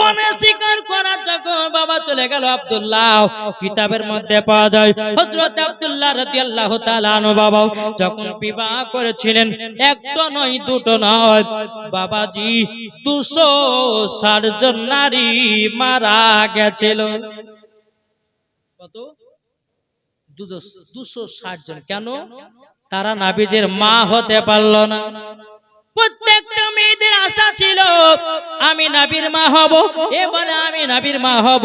বনে শিকার করার যখন বাবা চলে গেল আব্দুল্লাহ, কিতাবের মধ্যে পাওয়া যায় হযরতে আব্দুল্লাহ রাদিয়াল্লাহু তাআলা আনহু বাবা যখন বিবাহ করেছিলেন একটা নয় দুটো নয় বাবাজি 260 জন নারী মারা গেছিল। কত? 260 জন। কেন? তারা নবীজির মা হতে পারল না। প্রত্যেকটা মেয়েদের আশা ছিল আমি নবীর মা হব, এ বলে আমি নবীর মা হব।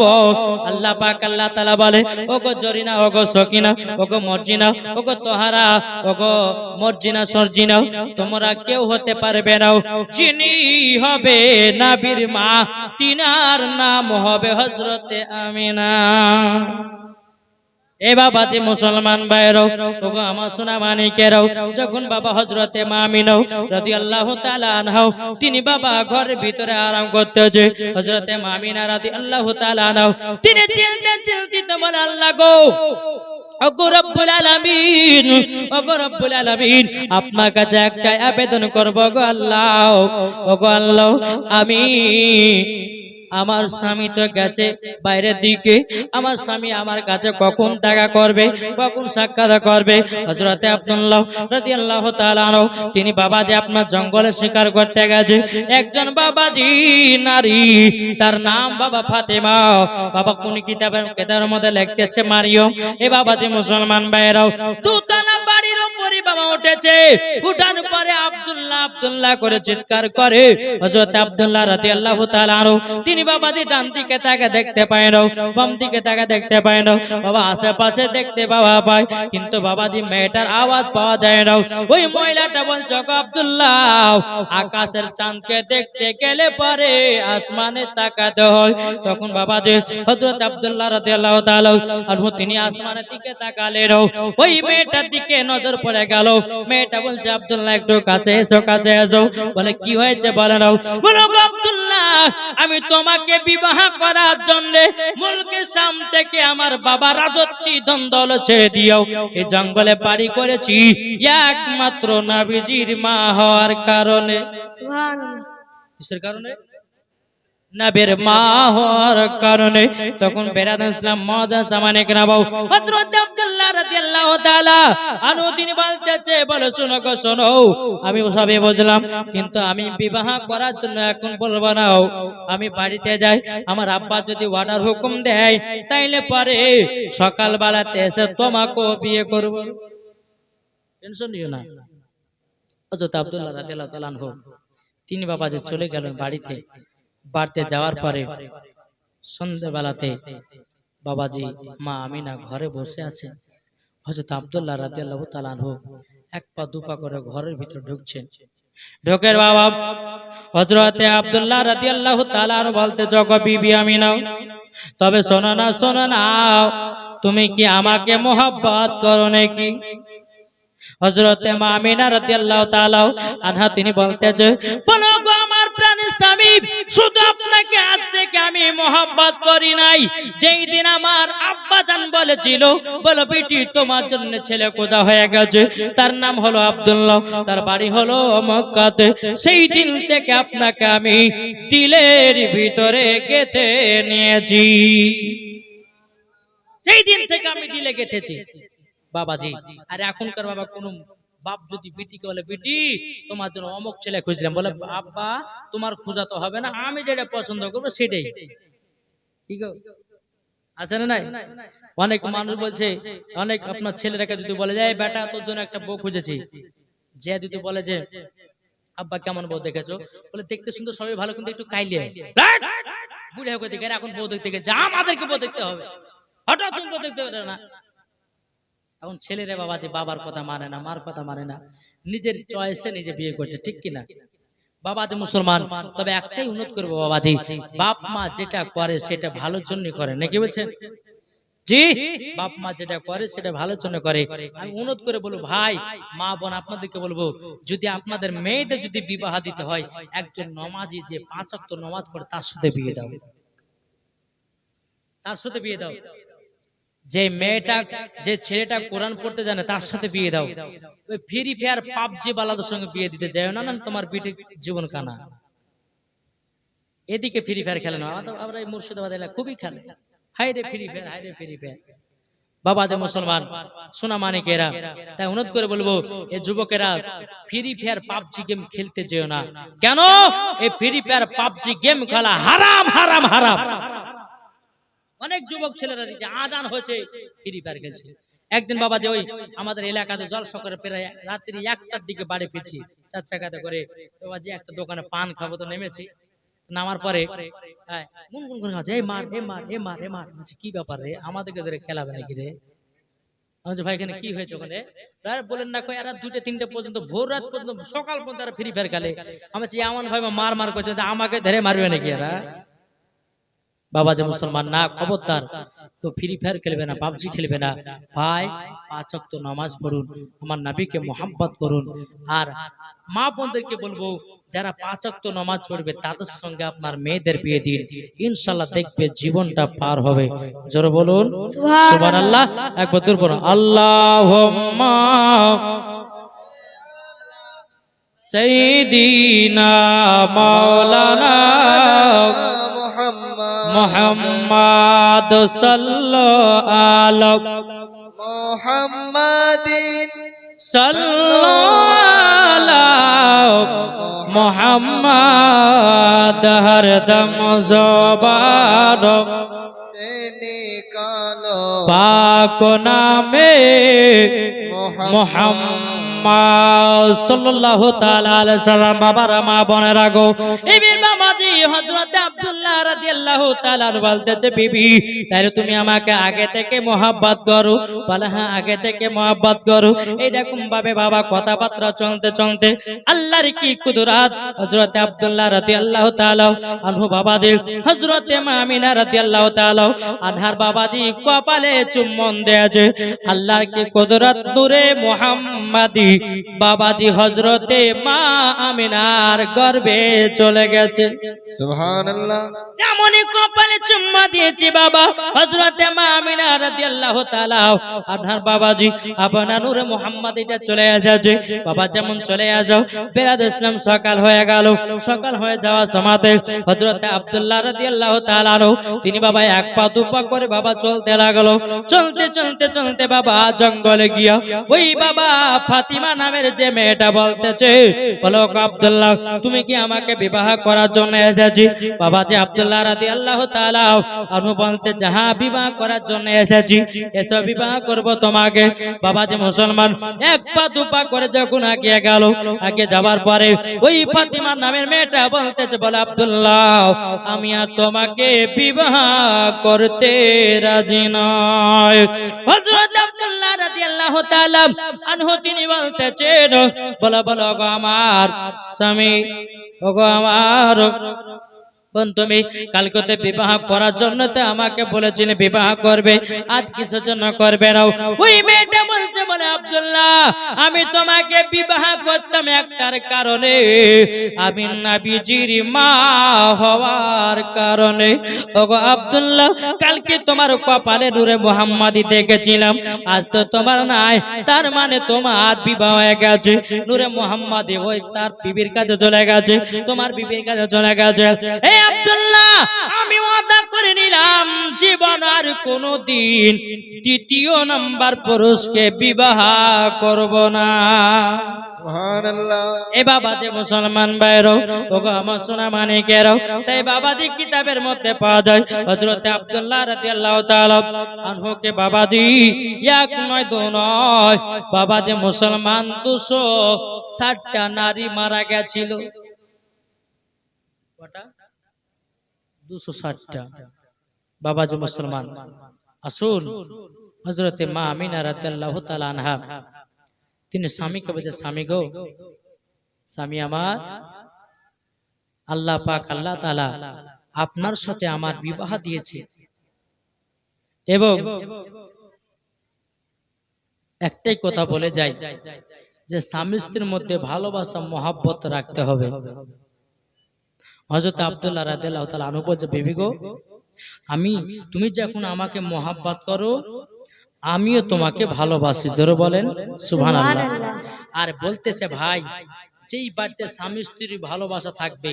আল্লাহ পাক আল্লাহ তাআলা বলে ওগো জরিনা, ওগো সকিনা, ওগো মর্জিনা, ওগো তোহারা, ওগো মর্জিনা সরজিনা, তোমরা কেউ হতে পারবে না যিনি হবে নবীর মা, তিনার নাম হবে হযরতে আমিনা। এ বাবাজি মুসলমান ভাইরাও, ওগো আমার সোনা মানিকেরাও, যখন বাবা হযরতে মা আমিনা রাদিয়াল্লাহু তাআলা আনহা তিনি বাবা ঘরের ভিতরে আরাম করতেছে, হযরতে মা আমিনা রাদিয়াল্লাহু তাআলা আনহা তিনি চিল্লাতে বলে আল্লাহ গো, ওগো রব্বুল আলামিন, ওগো রব্বুল আলামিন, আপনার কাছে একটা আবেদন করব গো আল্লাহ। ওগো আল্লাহ, আমি আমার স্বামী তো গেছে বাইরের দিকে, আমার স্বামী আমার কাছে কখন দেখা করবে, কখন সাক্ষাৎ করবে? হযরতে আব্দুল্লাহ রাদিয়াল্লাহু তাআলা আনহু তিনি বাবাজি আপনার জঙ্গলে শিকার করতে গেছে। একজন বাবাজি নারী, তার নাম বাবা ফাতেমা। বাবা কোন কিতাবের মধ্যে লিখতেছে মারিয়ম। এ বাবাজি মুসলমান ভাইরাও দুতলা বাড়ির উপরে বাবা উঠেছে, উঠার পরে আব্দুল্লাহ আব্দুল্লাহ করে চিৎকার করে। হযরতে আব্দুল্লাহ রাদিয়াল্লাহু তাআলা আনহু তিনি বাবাজি ডান দিকে তাকে দেখতে পায় না, বাম দিকে তাকে দেখতে পায় না, বাবা আশেপাশে দেখতে পাওয়া পায়, কিন্তু বাবাজি মেয়েটার আওয়াজ পাওয়া যায় না। ওই মহিলাটা বলছে গো আব্দুল্লাহ, আকাশের চাঁদকে দেখতে গেলে পরে আসমানে তাকাতে হয়। তখন বাবাজি হযরত আব্দুল্লাহ রাদিয়াল্লাহু তাআলা আনহু তিনি আসমানের দিকে তাকালেন, ওই মেয়েটার দিকে নজর পড়ে গেল। মেয়েটা বলছে আব্দুল্লাহ একটু কাছে এসো, কাছে এসো। বলে কি হয়েছে বলে নাও। বলো গো আব্দুল্লাহ, আমি তোমাকে বিবাহ করার জন্য মুলকে শাম থেকে আমার বাবা রাজত্ব দ্বন্দ্ব ছেড়ে দিও এই জঙ্গলে বাড়ি করেছি একমাত্র নবীজির মা হওয়ার কারণে। সুবহানাল্লাহ। কিসের কারণে? নবীর মা হওয়ার কারণে। তখন বেরাদান ইসলাম মুআদ্দাস জামানে কিরাম হযরত আব্দুল্লাহ রাদিয়াল্লাহু তাআলা আনহু তিনি বলতেছে বলে শোনো গো শোনো, আমি সবই বুঝলাম, কিন্তু আমি বিবাহ করার জন্য এখন বলবো না, আমি বাড়িতে যাই, আমার আব্বা যদি অর্ডার হুকুম দেয় তাইলে পরে সকাল বেলাতে এসে তোমাকে বিয়ে করব। টেনশন নিও না। হযরত আব্দুল্লাহ রাদিয়াল্লাহু তাআলা আনহু তিনি বাবাজি চলে গেলেন বাড়িতে। বাড়িতে যাওয়ার পরে সন্ধ্যাবেলাতে বাবাজি মা আমিনা ঘরে বসে আছেন। হযরত আব্দুল্লাহ রাদিয়াল্লাহু তাআলা আনহু এক পা দুপা করে ঘরের ভিতর ঢুকছেন। ঢোকের বাবা হযরতে আব্দুল্লাহ রাদিয়াল্লাহু তাআলা আনহু বলতে জগো বিবি আমিনা, তবে শোনো না, তুমি কি আমাকে মোহাব্বত করো নাকি? হযরতে মা আমিনা রাদিয়াল্লাহু তাআলা আনহা তিনি বলতেছে, বলো গো আমার প্রাণের স্বামী, শুধু আপনাকে আজ থেকে আমি মোহাব্বত করি নাই, যেই দিন আমার আব্বা জান বলেছিল, বলো বেটি তোমার জন্য ছেলে খোঁজা হয়ে গেছে, তার নাম হলো আব্দুল্লাহ, তার বাড়ি হলো মক্কাতে, সেই দিন থেকে আপনাকে আমি দিলের ভিতরে গেঁথে নিয়েছি, সেই দিন থেকে আমি দিলে গেঁথেছি বাবাজি। আর এখনকার বাবা কোন বাপ যদি বেটিকে বলে, বেটি তোমার জন্য অমুক ছেলে খুঁজলাম, বলে আব্বা তোমার খোঁজা তো হবে না, আমি যেটা পছন্দ করবো সেটাই। ঠিক আছে না? নাই অনেক মানুষ বলছে, অনেক আপনার ছেলেরাকে যদি বলে যায় বেটা তোর জন্য একটা বউ খুঁজেছি, যে যদি বলে যে আব্বা কেমন বউ দেখেছো, বলে দেখতে সুন্দর সবাই ভালো, কিন্তু একটু কাইলে বুড়ে হোক দেখে এখন বউ দেখতে গেছে, আমাদেরকে বউ দেখতে হবে, হঠাৎ তুমি বউ দেখতে পারে না। এখন ছেলেরা বাবাজি বাবার কথা মানে না, মার কথা মানে না, নিজের চয়েসে নিজে বিয়ে করছে, ঠিক কিনা বাবাজি মুসলমান? তবে একটাই অনুরোধ করবো বাবাজি, বাপ মা যেটা করে সেটা ভালোর জন্য করে, নাকি বলছেন? জি, বাপ মা যেটা করে সেটা ভালোর জন্য করে। আমি অনুরোধ করে বলবো ভাই মা বোন আপনাদেরকে বলবো, যদি আপনাদের মেয়েদের যদি বিবাহ দিতে হয়, একজন নমাজি যে 5 ওয়াক্ত নামাজ পড়ে তার সাথে বিয়ে দাও, তার সাথে বিয়ে দাও। যে মেয়েটা যে ছেলেটা কোরআন পড়তে জানে তার সাথে বিয়ে দাও। ওই ফ্রি ফায়ার পাবজি বালাদের সঙ্গে বিয়ে দিতে যায় না, না তোমার বিটে জীবন কানা। এদিকে ফ্রি ফায়ার খেলে না, আমরা এই মুর্শিদাবাদ এলাকা খুবই খেলে, হাই রে ফ্রি ফায়ার, হাই রে ফ্রি ফায়ার। বাবা যে মুসলমান সোনা মানিকেরা, তাই অনুরোধ করে বলবো এই যুবকেরা ফ্রি ফায়ার পাবজি গেম খেলতে যেও না। কেন? এই ফ্রি ফায়ার পাবজি গেম খেলা হারাম হারাম হারাম। অনেক যুবক ছেলেরা যে আজান হয়েছে ফ্রি ফায়ার খেলছে। একদিন বাবা যে ওই আমাদের এলাকাতে জলসা করে প্রায় রাত্রি 1টার দিকে বাড়ি ফিরছি 4 চাকাতে করে, বাবা যে একটা দোকানে পান খাবো তো নেমেছি, নামার পরে গুনগুন করে খাচ্ছে, এই মার এ মার এ মার এ মার, কি ব্যাপার রে, আমাদেরকে ধরে খেলাবে নাকি রে? আমি ভাই এখানে কি হয়েছে ওখানে? বলেন না কই, এরা 2টা 3টা পর্যন্ত, ভোর রাত পর্যন্ত, সকাল পর্যন্ত এরা ফ্রি ফায়ার খেলে। আমি এমন ভাই মার মার করছে, আমাকে ধরে মারবে নাকি এরা? বাবা যে মুসলমান না, খবরদার তো ফ্রি ফায়ার খেলবে না, পাবজি খেলবে না ভাই। 5 ওয়াক্ত নামাজ পড়ুন, আমার নবীকে মোহাব্বত করুন। আর মা বোনদেরকে বলবো যারা 5 ওয়াক্ত নামাজ পড়বে তাদের সঙ্গে আপনার মেয়েদের বিয়ে দিন, ইনশাআল্লাহ দেখবে জীবনটা পার হবে। জোরে বলুন সুবহানাল্লাহ। একবার দূর পড়ুন, আল্লাহুম্মা সাইয়্যিদিনা মাওলানা মুহাম্মদ সাল্লাল্লাহু আলা মুহাম্মাদিন সাল্লাল্লাহু আলা মুহাম্মদ হরদম জবান সে নিকালো পাক নামে মুহাম্মদ সাল্লাল্লাহু তাআলা আলাইহি সাল্লাম। বাবার মা বোনেরা গো, এবার বাবাজি হযরত আব্দুল্লাহ রাদিয়াল্লাহু তাআলা বলতেছে, বিবি তাহলে তুমি আমাকে আগে থেকে মোহাব্বত করো? বলে হ্যাঁ আগে থেকে মোহাব্বত করো। এইরকম ভাবে বাবা কথাবার্তা চলতে চলতে আল্লাহর কি কুদরত, হযরত আব্দুল্লাহ রাদিয়াল্লাহু তাআলা আনহু বাবাজি হযরত মা আমিনা রাদিয়াল্লাহু তাআলা আনহার বাবাজি কপালে চুম্বন দেয়াছে। আল্লাহর কি কুদরত, নূরে মুহাম্মাদি বাবাজি হযরতে মা আমিনার গর্ভে চলে গেছে। সুবহানাল্লাহ। যেমনই কপালে চুম্মা দিয়েছি বাবা হযরতে মা আমিনা রাদিয়াল্লাহু তাআলা আনহার বাবাজি আপনার নূরে মুহাম্মাদ এটা চলে এসেছে। বাবা যেমন চলে আসো বেরাদ ইসলাম, সকাল হয়ে গেল। সকাল হয়ে যাওয়া সময়তে হযরতে আব্দুল্লাহ রাদিয়াল্লাহু তাআলা তিনি বাবা এক পা দু পা করে বাবা চলতে লাগলো। চলতে চলতে চলতে বাবা জঙ্গলে গিয়া ওই বাবা ফাতিমা নামের যে মেয়েটা বলতেছে, বলো আব্দুল্লাহ তুমি কি আমাকে বিবাহ করার জন্য এসেছি? বাবা যে আব্দুল্লাহ রাদিয়াল্লাহু তাআলা আনহু বলতেছে, হ্যাঁ বিবাহ করার জন্য এসেছি, এসো বিবাহ করব তোমাকে। বাবা যে মুসলমান এক পা দু পা করে যখন আগে গেল, আগে যাবার পরে ওই ফাতিমা নামের মেয়েটা বলতেছে, বলে আব্দুল্লাহ আমি আর তোমাকে বিবাহ করতে রাজি নয়। হযরত আব্দুল্লাহ রাদিয়াল্লাহু তাআলা আনহু তিনি বলতেছেন, বলো বলো গো আমার স্বামী, ওগো আমার তুমি কালকে বিবাহ করার জন্য তো আমাকে বলেছিলে বিবাহ করবে, আজ কিসের জন্য করবে না? ওই মেয়েটা বলছে বলে আব্দুল্লাহ আমি তোমাকে বিবাহ করতাম একটার কারণে, আমি নবীজির মা হওয়ার কারণে। ওগো আব্দুল্লাহ কালকে তোমার কপালে নূরে মুহাম্মাদি দেখেছিলাম, আজ তো তোমার নাই, তার মানে তোমার বিবাহ হয়ে গেছে। নূরে মুহাম্মাদি ওই তার বিবির কাছে চলে গেছে, তোমার বিবির কাছে চলে গেছে। এই আব্দুল্লাহ আমি ওয়াদা করে নিলাম জীবন আর কোনোদিন দ্বিতীয় নাম্বার পুরুষকে বিবাহ করব না। সুবহানাল্লাহ। এ বাবা যে মুসলমান ভাইরো, ওগো আমার সোনা মানিকেরো, তাই বাবাজি কিতাবের মধ্যে পাওয়া যায় হযরত আব্দুল্লাহ রাদিয়াল্লাহু তাআলা আনহুকে বাবাজি এক নয় দু নয়, বাবাজি মুসলমান 260টা নারী মারা গেছিল। কটা? 260টা বাবাজি মুসলমান। আসুন হযরতে মা আমিনা রাদিয়াল্লাহু তাআলা আনহা তিনি স্বামীকে বলছে, স্বামী গো, স্বামী আমার, আল্লাহ পাক আল্লাহ তাআলা আপনার সাথে আমার বিবাহ দিয়েছে এবং একটাই কথা বলে যাই যে স্বামী স্ত্রীর মধ্যে ভালোবাসা মহব্বত রাখতে হবে। হযরত আব্দুল্লাহ রাদিয়াল্লাহু তাআলা আনহু বলছে, বিবি গো, তুমি যখন আমাকে মহব্বত করো আমিও তোমাকে ভালোবাসি। জোরে বলেন সুবহানাল্লাহ। আর বলতেছে ভাই, যেই বাড়িতে স্বামী স্ত্রীর ভালোবাসা থাকবে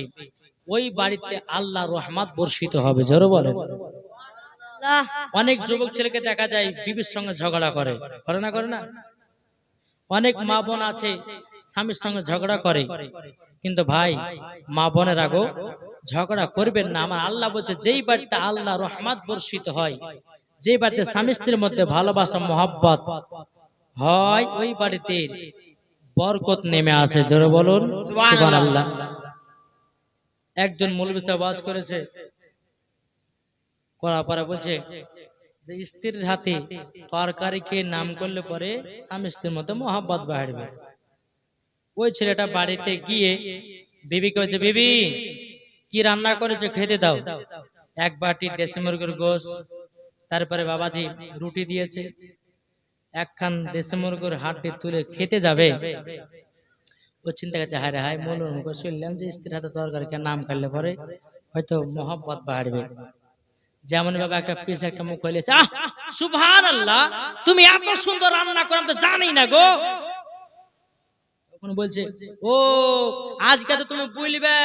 ওই বাড়িতে আল্লাহর রহমত বর্ষিত হবে। জোরে বলেন। অনেক যুবক ছেলেকে দেখা যায় বিবির সঙ্গে ঝগড়া করে, করে না করে না? অনেক মা বোন আছে স্বামীর সঙ্গে ঝগড়া করে, কিন্তু ভাই মা বোনের আগো ঝগড়া করবেন না। আমার আল্লাহ বলছে যেই বাড়িতে আল্লাহ রহমত বর্ষিত হয়, যে বাড়িতে স্বামী স্ত্রীর মধ্যে ভালোবাসা মহব্বত হয় ওই বাড়িতে বরকত নেমে আসে। জোরে বলুন সুবহানাল্লাহ। একজন মৌলভী সাহেব ওয়াজ করেছে, করার পরে বলছে যে স্ত্রীর হাতে তরকারি খেয়ে নাম করলে পরে স্বামী স্ত্রীর মধ্যে মহব্বত বাড়বে। ওই ছেলেটা বাড়িতে গিয়ে বিবিকে বলছে, বিবি কি রান্না করেছে খেতে দাও। এক বাটি দেশি মুরগির গোশ, তারপরে বাবাজি রুটি দিয়েছে, একখান দেশি মুরগির হাড়টি তুলে খেতে যাবে। ও চিন্তা করছে, হায় রে হায়, মনের মুখে শুনলাম যে স্ত্রীর হাতে তরকারি খেয়ে নাম করলে পরে হয়তো মহব্বত বাড়বে। যেমন বাবা একটা পিস একটা মুখ হইলেছে, আহ সুবহানাল্লাহ, তুমি এত সুন্দর রান্না করো আমি তো জানি না গো। বলছে, ও আজকে তো তুমি বুঝবে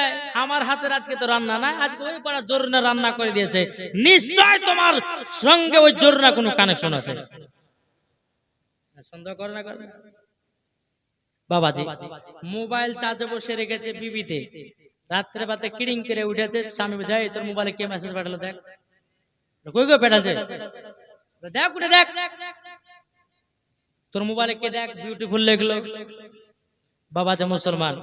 আমার হাতের আজকে তো রান্না না, আজকে ওই পাড়া জোরনা রান্না করে দিয়েছে, নিশ্চয় তোমার সঙ্গে ওই জোরনা কোনো কানেকশন আছে। সন্দেহ করে না করে বাবাজি মোবাইল চার্জে বসে রেখেছে বিবিতে, রাত্রে বাতে কিড়িং করে উঠেছে, স্বামী বোঝায় তোর মোবাইলে কে মেসেজ পাঠালো দেখ। কই গো পেটাছে, দেখ উঠে দেখ তোর মোবাইলে কে, দেখ বিউটিফুল লিখলো। বাবাজি মুসলমান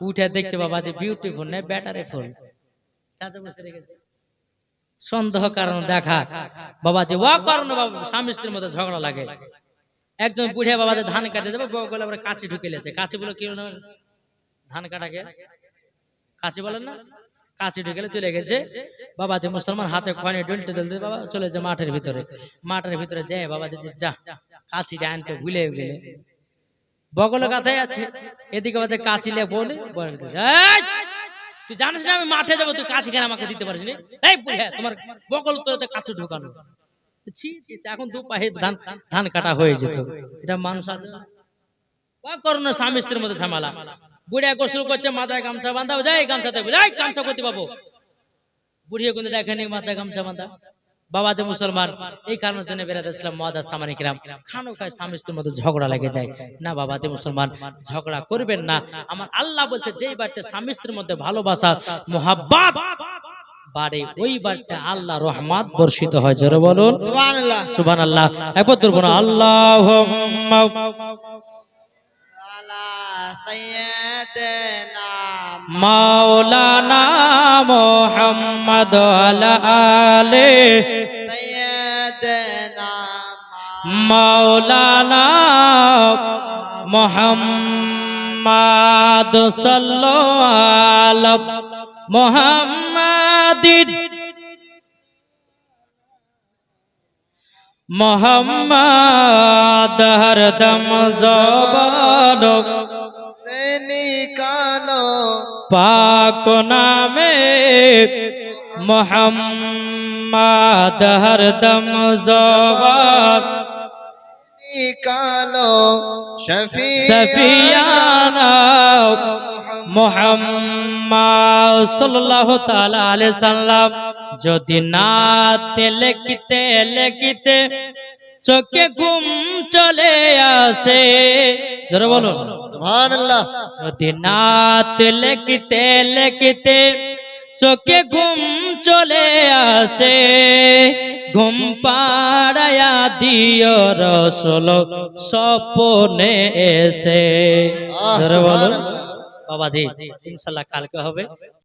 উঠে দেখছে বাবাজি বিউটিফুল নেই, ব্যাটারি ফুল চার্জে বসে রেখেছে। সন্দেহ কারণ দেখা বাবাজি ও কারণে স্বামী স্ত্রীর মধ্যে ঝগড়া লাগে। একজন বুড়িয়া বাবাজি ধান কাটে যাবে, বউগুলো আবার কাঁচি ঢুকে লেছে। কাঁচি বলে কি ধান কাটাকে কাঁচি বলেন না, কাঁচি ঢুকেলে চলে গেছে। বাবাজি মুসলমান হাতে খোয়ানি ডলতে ডলতে বাবা চলে যায় মাঠের ভিতরে। মাঠের ভিতরে যায় বাবাজি যা কাঁচিটা আনতে ভুলে গেলে, বগল কাঁথায় আছে, এদিকে বাজে কাঁচি লে বলে তুই জানিস না আমি মাঠে যাবো, তুই কাঁচি কেন আমাকে দিতে পারিস? এই বুড়িয়া তোমার বগল তোতে কাঁচি ঢুকানো। এখন দু পায়ে ধান কাটা হয়ে যেত। এটা মানুষ করোনা স্বামী স্ত্রীর মধ্যে ঝামেলা। বুড়িয়া গোসল করছে, মাথায় গামছা বাঁধা, যাই গামছা দেবে, যাই গামছা করতে পাবো। বুড়িয়া কিন্তু দেখেনি মাথায় গামছা বাঁধা। বাবাজি মুসলমান এই কারণের জন্য বেরাতে ইসলাম মুআদ্দাস সামানি কিরাম খানো খায় স্বামী স্ত্রীর মধ্যে ঝগড়া লেগে যায় না। বাবাজি মুসলমান ঝগড়া করবেন না। আমার আল্লাহ বলছে যেই বাড়িতে স্বামী স্ত্রীর মধ্যে ভালোবাসা মুহাব্বত বাড়ে ওই বাড়িতে আল্লাহ রহমত বর্ষিত হয়। জোরে বলুন সুবহানাল্লাহ। সুবহানাল্লাহ। একবার দূর বলুন আল্লাহুম্মা আলা সাইয়্যিদিনা মাওলানা মুহাম্মদ আলা আলে সাইয়্যিদিনা মাওলানা মুহাম্মদ সাল্লাল্লাহু মুহাম্মাদিন মোহাম্মদ হরদম জবান से निकालो पाक नामे मोहम्मद हरदम जवान निकालो सफियाना मोहम्मद सल्लल्लाहु ताला अलैहि सल्लम যদি নাতে লিখতে লিখতে চোখে ঘুম চলে আসে জোরে বলুন सुभान अल्लाह যদি নাতে লিখতে লিখতে চোখে ঘুম চলে আসে ঘুম পাড়ায়া দিও রাসূল স্বপ্নে এসে জোরে বলুন বাবাজি ইনশাআল্লাহ কালকে হবে।